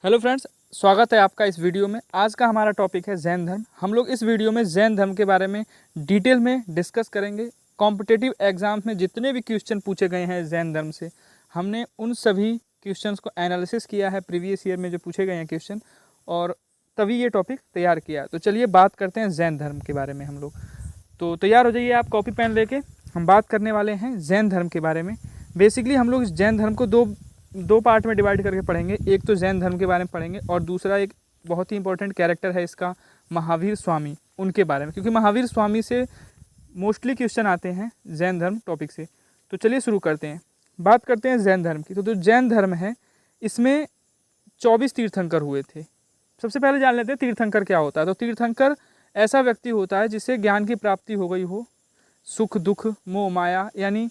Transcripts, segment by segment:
Hello friends, स्वागत है आपका इस वीडियो में। आज का हमारा टॉपिक है जैन धर्म। हम लोग इस वीडियो में जैन धर्म के बारे में डिटेल में डिस्कस करेंगे। कॉम्पिटिटिव एग्जाम में जितने भी क्वेश्चन पूछे गए हैं जैन धर्म से, हमने उन सभी क्वेश्चंस को एनालिसिस किया है प्रीवियस ईयर में जो पूछे गए हैं क्वेश्चन, और तभी ये टॉपिक तैयार किया। तो चलिए बात करते हैं जैन धर्म के बारे में हम लोग। तो तैयार हो जाइए आप कॉपी पेन लेके। हम बात करने वाले हैं जैन धर्म के बारे में। बेसिकली हम लोग इस जैन धर्म को दो पार्ट में डिवाइड करके पढ़ेंगे। एक तो जैन धर्म के बारे में पढ़ेंगे और दूसरा एक बहुत ही इंपॉर्टेंट कैरेक्टर है इसका, महावीर स्वामी, उनके बारे में, क्योंकि महावीर स्वामी से मोस्टली क्वेश्चन आते हैं जैन धर्म टॉपिक से। तो चलिए शुरू करते हैं, बात करते हैं जैन धर्म की। तो जो जैन धर्म है इसमें 24 तीर्थंकर हुए थे। सबसे पहले जान लेते हैं तीर्थंकर क्या होता है। तो तीर्थंकर ऐसा व्यक्ति होता है जिससे ज्ञान की प्राप्ति हो गई हो, सुख दुख मोह माया यानी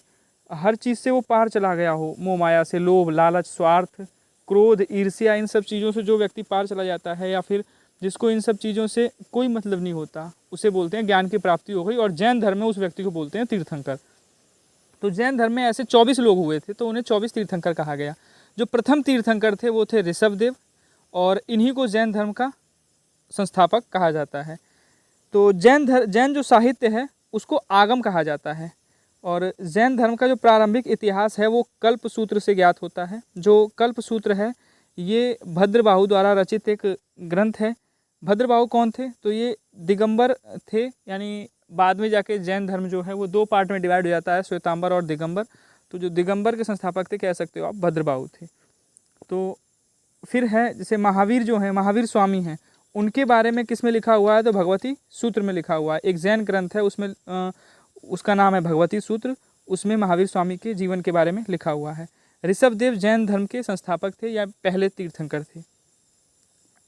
हर चीज़ से वो पार चला गया हो। मोह माया से, लोभ लालच स्वार्थ क्रोध ईर्ष्या, इन सब चीज़ों से जो व्यक्ति पार चला जाता है, या फिर जिसको इन सब चीज़ों से कोई मतलब नहीं होता, उसे बोलते हैं ज्ञान की प्राप्ति हो गई। और जैन धर्म में उस व्यक्ति को बोलते हैं तीर्थंकर। तो जैन धर्म में ऐसे 24 लोग हुए थे, तो उन्हें 24 तीर्थंकर कहा गया। जो प्रथम तीर्थंकर थे वो थे ऋषभदेव, और इन्हीं को जैन धर्म का संस्थापक कहा जाता है। तो जैन जो साहित्य है उसको आगम कहा जाता है। और जैन धर्म का जो प्रारंभिक इतिहास है वो कल्पसूत्र से ज्ञात होता है। जो कल्पसूत्र है ये भद्रबाहु द्वारा रचित एक ग्रंथ है। भद्रबाहु कौन थे? तो ये दिगंबर थे, यानी बाद में जाके जैन धर्म जो है वो दो पार्ट में डिवाइड हो जाता है, श्वेतांबर और दिगंबर। तो जो दिगंबर के संस्थापक थे, कह सकते हो आप, भद्रबाहु थे। तो फिर है जैसे महावीर जो है, महावीर स्वामी हैं, उनके बारे में किस में लिखा हुआ है? तो भगवती सूत्र में लिखा हुआ है। एक जैन ग्रंथ है, उसमें उसका नाम है भगवती सूत्र। उसमें महावीर स्वामी के जीवन के बारे में लिखा हुआ है। ऋषभदेव जैन धर्म के संस्थापक थे या पहले तीर्थंकर थे।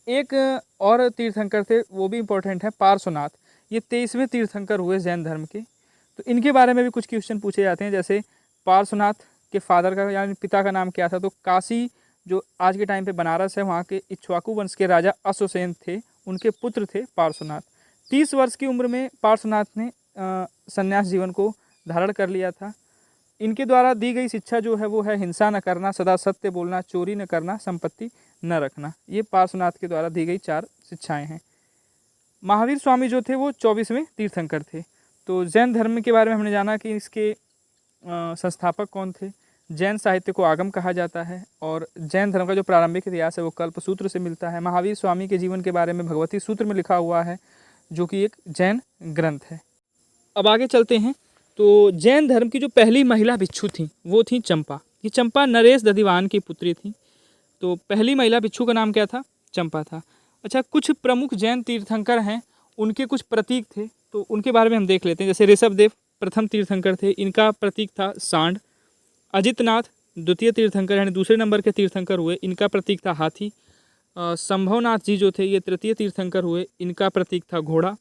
एक और तीर्थंकर थे, वो भी इम्पोर्टेंट है, पार्श्वनाथ। ये 23वें तीर्थंकर हुए जैन धर्म के। तो इनके बारे में भी कुछ क्वेश्चन पूछे जाते हैं। जैसे पार्श्वनाथ के फादर का यानी पिता का नाम क्या था? तो काशी जो आज के टाइम पे बनारस है, वहाँ के इक्ष्वाकु वंश के राजा अश्वसेन थे, उनके पुत्र थे पार्श्वनाथ। 30 वर्ष की उम्र में पार्श्वनाथ ने संन्यास जीवन को धारण कर लिया था। इनके द्वारा दी गई शिक्षा जो है वो है हिंसा न करना, सदा सत्य बोलना, चोरी न करना, संपत्ति न रखना। ये पार्श्वनाथ के द्वारा दी गई 4 शिक्षाएं हैं। महावीर स्वामी जो थे वो 24वें तीर्थंकर थे। तो जैन धर्म के बारे में हमने जाना कि इसके संस्थापक कौन थे। जैन साहित्य को आगम कहा जाता है, और जैन धर्म का जो प्रारंभिक इतिहास है वो कल्पसूत्र से मिलता है। महावीर स्वामी के जीवन के बारे में भगवती सूत्र में लिखा हुआ है, जो कि एक जैन ग्रंथ है। अब आगे चलते हैं। तो जैन धर्म की जो पहली महिला भिक्षु थी वो थी चंपा। ये चंपा नरेश दधिवान की पुत्री थी। तो पहली महिला भिक्षु का नाम क्या था? चंपा था। अच्छा, कुछ प्रमुख जैन तीर्थंकर हैं, उनके कुछ प्रतीक थे, तो उनके बारे में हम देख लेते हैं। जैसे ऋषभदेव प्रथम तीर्थंकर थे, इनका प्रतीक था सांड। अजितनाथ द्वितीय तीर्थंकर यानी दूसरे नंबर के तीर्थंकर हुए, इनका प्रतीक था हाथी। संभवनाथ जी जो थे ये तृतीय तीर्थंकर हुए, इनका प्रतीक था घोड़ा।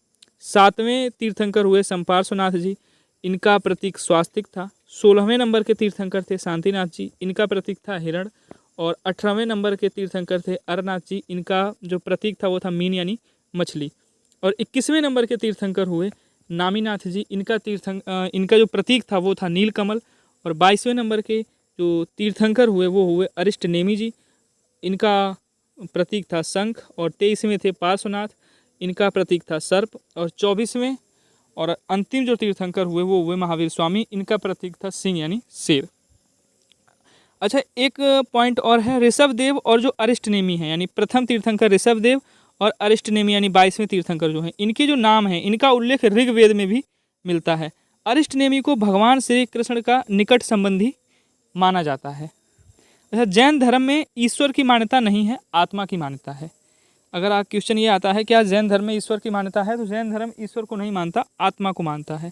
7वें तीर्थंकर हुए संपार्श्वनाथ जी, इनका प्रतीक स्वास्तिक था। 16वें नंबर के तीर्थंकर थे शांतिनाथ जी, इनका प्रतीक था हिरण। और 18वें नंबर के तीर्थंकर थे अरनाथ जी, इनका जो प्रतीक था वो था मीन यानी मछली। और 21वें नंबर के तीर्थंकर हुए नामीनाथ जी, इनका जो प्रतीक था वो था नीलकमल। और 22वें नंबर के जो तीर्थंकर हुए वो हुए अरिष्टनेमी जी, इनका प्रतीक था शंख। और 23वें थे पार्श्वनाथ, इनका प्रतीक था सर्प। और 24वें और अंतिम जो तीर्थंकर हुए वो हुए महावीर स्वामी, इनका प्रतीक था सिंह यानी शेर। अच्छा, एक पॉइंट और है, ऋषभदेव और जो अरिष्टनेमी है, यानी प्रथम तीर्थंकर ऋषभदेव और अरिष्टनेमी यानी 22वें तीर्थंकर जो हैं, इनके जो नाम हैं, इनका उल्लेख ऋग्वेद में भी मिलता है। अरिष्टनेमी को भगवान श्री कृष्ण का निकट संबंधी माना जाता है। अच्छा, जैन धर्म में ईश्वर की मान्यता नहीं है, आत्मा की मान्यता है। अगर आप क्वेश्चन ये आता है क्या जैन धर्म में ईश्वर की मान्यता है, तो जैन धर्म ईश्वर को नहीं मानता, आत्मा को मानता है।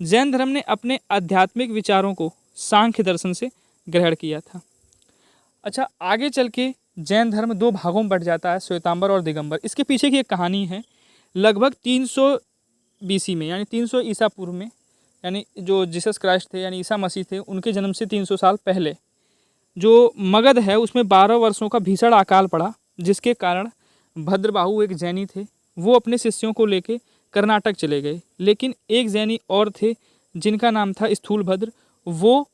जैन धर्म ने अपने आध्यात्मिक विचारों को सांख्य दर्शन से ग्रहण किया था। अच्छा, आगे चल के जैन धर्म 2 भागों में बंट जाता है, श्वेतांबर और दिगंबर। इसके पीछे की एक कहानी है। लगभग 300 BC में यानी 300 ईसा पूर्व में, यानी जो जीसस क्राइस्ट थे यानी ईसा मसीह थे, उनके जन्म से 300 साल पहले जो मगध है उसमें 12 वर्षों का भीषण अकाल पड़ा, जिसके कारण भद्रबाहु एक जैनी थे, वो अपने शिष्यों को लेके कर्नाटक चले गए। लेकिन एक जैनी और थे जिनका नाम था स्थूलभद्र, वो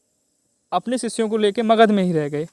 अपने शिष्यों को लेके मगध में ही रह गए।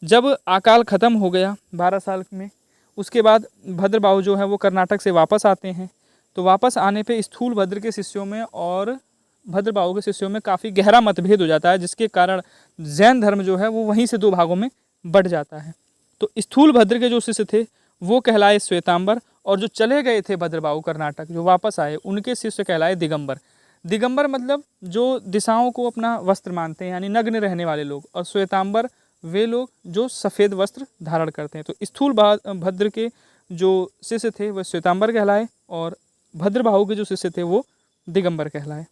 जब अकाल ख़त्म हो गया 12 साल में, उसके बाद भद्रबाहु जो है वो कर्नाटक से वापस आते हैं। तो वापस आने पे स्थूलभद्र के शिष्यों में और भद्रबाहु के शिष्यों में काफ़ी गहरा मतभेद हो जाता है, जिसके कारण जैन धर्म जो है वो वहीं से 2 भागों में बँट जाता है। तो स्थूलभद्र के जो शिष्य थे वो कहलाए श्वेतांबर, और जो चले गए थे भद्रबाहु कर्नाटक, जो वापस आए, उनके शिष्य कहलाए दिगंबर। दिगंबर मतलब जो दिशाओं को अपना वस्त्र मानते हैं, यानी नग्न रहने वाले लोग, और श्वेतांबर वे लोग जो सफ़ेद वस्त्र धारण करते हैं। तो स्थूल भद्र के जो शिष्य थे वह श्वेतांबर कहलाए, और भद्रबाहु के जो शिष्य थे वो दिगंबर कहलाए।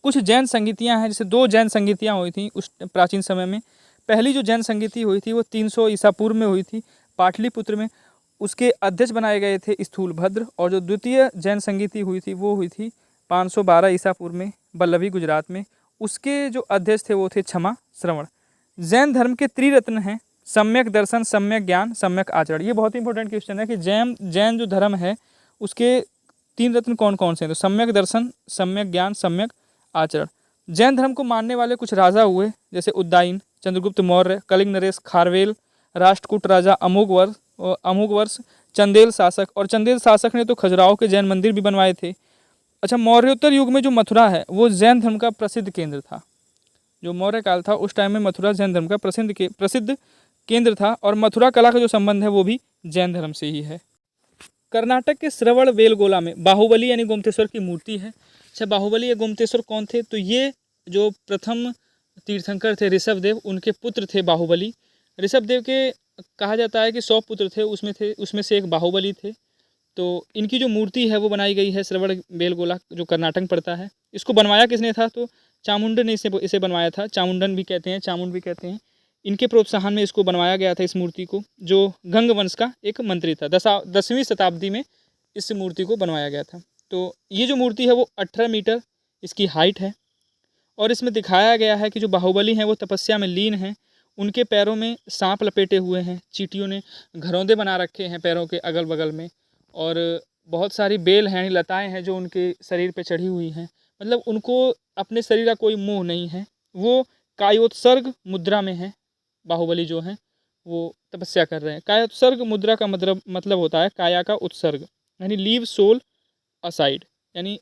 कुछ जैन संगीतियाँ हैं, जैसे 2 जैन संगीतियाँ हुई थी उस प्राचीन समय में। पहली जो जैन संगीति हुई थी वो 300 ईसा पूर्व में हुई थी पाटलिपुत्र में। उसके अध्यक्ष बनाए गए थे स्थूलभद्र, और जो द्वितीय जैन संगीति हुई थी वो हुई थी 512 ईसा पूर्व में बल्लभी गुजरात में। उसके जो अध्यक्ष थे वो थे क्षमा श्रवण। जैन धर्म के त्रिरत्न हैं, सम्यक दर्शन, सम्यक ज्ञान, सम्यक आचरण। ये बहुत इंपॉर्टेंट क्वेश्चन है कि जैन जो धर्म है उसके 3 रत्न कौन कौन से हैं। तो सम्यक दर्शन, सम्यक ज्ञान, सम्यक आचरण। जैन धर्म को मानने वाले कुछ राजा हुए, जैसे उद्दाइन, चंद्रगुप्त मौर्य, कलिंग नरेश, खारवेल, राष्ट्रकूट राजा अमोघवर्ष, चंदेल शासक। और चंदेल शासक ने तो खजुराहो के जैन मंदिर भी बनवाए थे। अच्छा, मौर्योत्तर युग में जो मथुरा है वो जैन धर्म का प्रसिद्ध केंद्र था। जो मौर्य काल था उस टाइम में मथुरा जैन धर्म का प्रसिद्ध केंद्र था, और मथुरा कला का जो संबंध है वो भी जैन धर्म से ही है। कर्नाटक के श्रवण बेलगोला में बाहुबली यानी गोमतेश्वर की मूर्ति है। अच्छा, बाहुबली या गोमतेश्वर कौन थे? तो ये जो प्रथम तीर्थंकर थे ऋषभदेव, उनके पुत्र थे बाहुबली। ऋषभदेव के कहा जाता है कि 100 पुत्र थे, उसमें से एक बाहुबली थे। तो इनकी जो मूर्ति है वो बनाई गई है श्रवण बेलगोला, जो कर्नाटक में पड़ता है। इसको बनवाया किसने था? तो चामुंड ने इसे बनवाया था। चामुंडन भी कहते हैं, चामुंड भी कहते हैं। इनके प्रोत्साहन में इसको बनवाया गया था, इस मूर्ति को, जो गंग वंश का एक मंत्री था। 10वीं शताब्दी में इस मूर्ति को बनवाया गया था। तो ये जो मूर्ति है वो 18 मीटर इसकी हाइट है, और इसमें दिखाया गया है कि जो बाहुबली हैं वो तपस्या में लीन हैं। उनके पैरों में सांप लपेटे हुए हैं, चींटियों ने घरौंदे बना रखे हैं पैरों के अगल बगल में, और बहुत सारी बेल हैं, लताएं हैं जो उनके शरीर पे चढ़ी हुई हैं। मतलब उनको अपने शरीर का कोई मोह नहीं है। वो कायोत्सर्ग मुद्रा में है। बाहुबली जो हैं वो तपस्या कर रहे हैं। कायोत्सर्ग मुद्रा का मतलब होता है काया का उत्सर्ग, यानी लीव सोल असाइड, यानी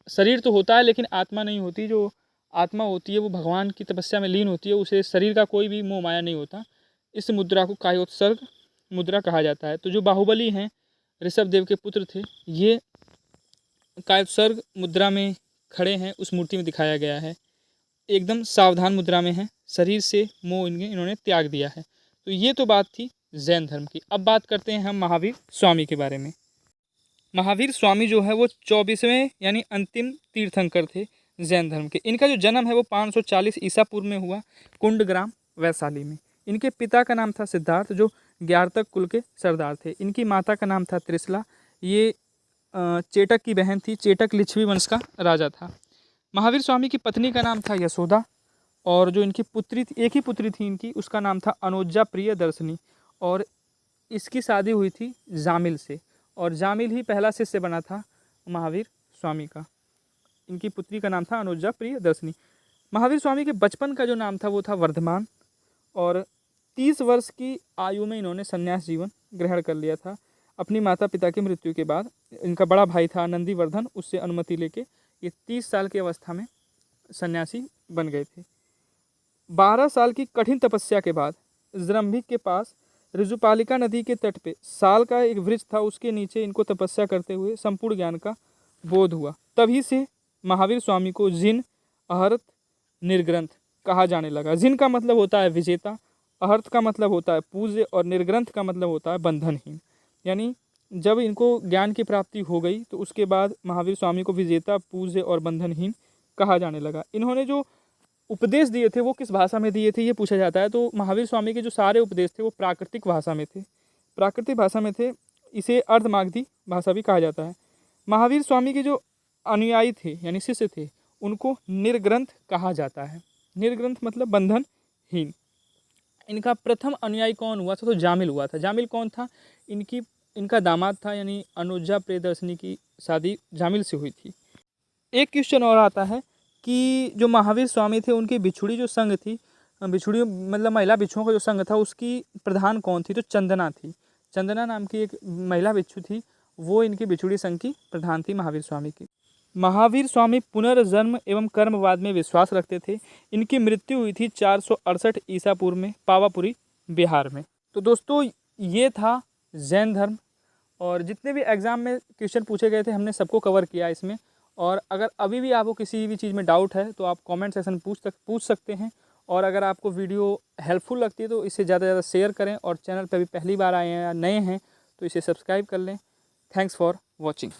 शरीर तो होता है लेकिन आत्मा नहीं होती। जो आत्मा होती है वो भगवान की तपस्या में लीन होती है, उसे शरीर का कोई भी मोह माया नहीं होता। इस मुद्रा को कायोत्सर्ग मुद्रा कहा जाता है। तो जो बाहुबली हैं ऋषभदेव के पुत्र थे, ये कायोत्सर्ग मुद्रा में खड़े हैं, उस मूर्ति में दिखाया गया है। एकदम सावधान मुद्रा में है, शरीर से मोह इन्होंने त्याग दिया है। तो ये तो बात थी जैन धर्म की। अब बात करते हैं हम महावीर स्वामी के बारे में। महावीर स्वामी जो है वो 24वें यानी अंतिम तीर्थंकर थे जैन धर्म के। इनका जो जन्म है वो 540 ईसा पूर्व में हुआ, कुंडग्राम वैशाली में। इनके पिता का नाम था सिद्धार्थ, जो ग्यारतक कुल के सरदार थे। इनकी माता का नाम था त्रिशला, ये चेटक की बहन थी। चेटक लिच्छवी वंश का राजा था। महावीर स्वामी की पत्नी का नाम था यशोदा, और जो इनकी पुत्री थी, एक ही पुत्री थी इनकी, उसका नाम था अनुजा प्रिय दर्शनी, और इसकी शादी हुई थी जामिल से, और जामिल ही पहला शिष्य बना था महावीर स्वामी का। इनकी पुत्री का नाम था अनुजा प्रिय दर्शनी। महावीर स्वामी के बचपन का जो नाम था वो था वर्धमान, और 30 वर्ष की आयु में इन्होंने संन्यास जीवन ग्रहण कर लिया था। अपनी माता पिता की मृत्यु के बाद इनका बड़ा भाई था नंदीवर्धन, उससे अनुमति लेके ये 30 साल की अवस्था में सन्यासी बन गए थे। 12 साल की कठिन तपस्या के बाद जृंभिक के पास ऋजुपालिका नदी के तट पे साल का एक वृक्ष था, उसके नीचे इनको तपस्या करते हुए संपूर्ण ज्ञान का बोध हुआ। तभी से महावीर स्वामी को जिन, अहर्त, निर्ग्रंथ कहा जाने लगा। जिन का मतलब होता है विजेता, अहर्त का मतलब होता है पूज्य, और निर्ग्रंथ का मतलब होता है बंधनहीन। यानी जब इनको ज्ञान की प्राप्ति हो गई तो उसके बाद महावीर स्वामी को विजेता, पूज्य और बंधनहीन कहा जाने लगा। इन्होंने जो उपदेश दिए थे वो किस भाषा में दिए थे ये पूछा जाता है। तो महावीर स्वामी के जो सारे उपदेश थे वो प्राकृतिक भाषा में थे, प्राकृतिक भाषा में थे। इसे अर्धमागधी भाषा भी कहा जाता है। महावीर स्वामी के जो अनुयायी थे यानी शिष्य थे, उनको निर्ग्रंथ कहा जाता है। निर्ग्रंथ मतलब बंधनहीन। इनका प्रथम अनुयायी कौन हुआ था? तो जामिल हुआ था। जामिल कौन था? इनका दामाद था, यानी अनुजा प्रियदर्शनी की शादी जामिल से हुई थी। एक क्वेश्चन और आता है कि जो महावीर स्वामी थे उनकी बिछुड़ी जो संग थी बिछुड़ियों मतलब महिला बिच्छुओं का जो संघ था उसकी प्रधान कौन थी? तो चंदना थी। चंदना नाम की एक महिला बिच्छू थी, वो इनकी बिछुड़ी संघ की प्रधान थी महावीर स्वामी की। महावीर स्वामी पुनर्जन्म एवं कर्मवाद में विश्वास रखते थे। इनकी मृत्यु हुई थी 468 ईसा पूर्व में पावापुरी बिहार में। तो दोस्तों ये था जैन धर्म, और जितने भी एग्ज़ाम में क्वेश्चन पूछे गए थे हमने सबको कवर किया इसमें। और अगर अभी भी आपको किसी भी चीज़ में डाउट है तो आप कमेंट सेक्शन में पूछ सकते हैं। और अगर आपको वीडियो हेल्पफुल लगती है तो इसे ज़्यादा से ज़्यादा शेयर करें, और चैनल पर भी पहली बार आए हैं या नए हैं तो इसे सब्सक्राइब कर लें। Thanks for watching.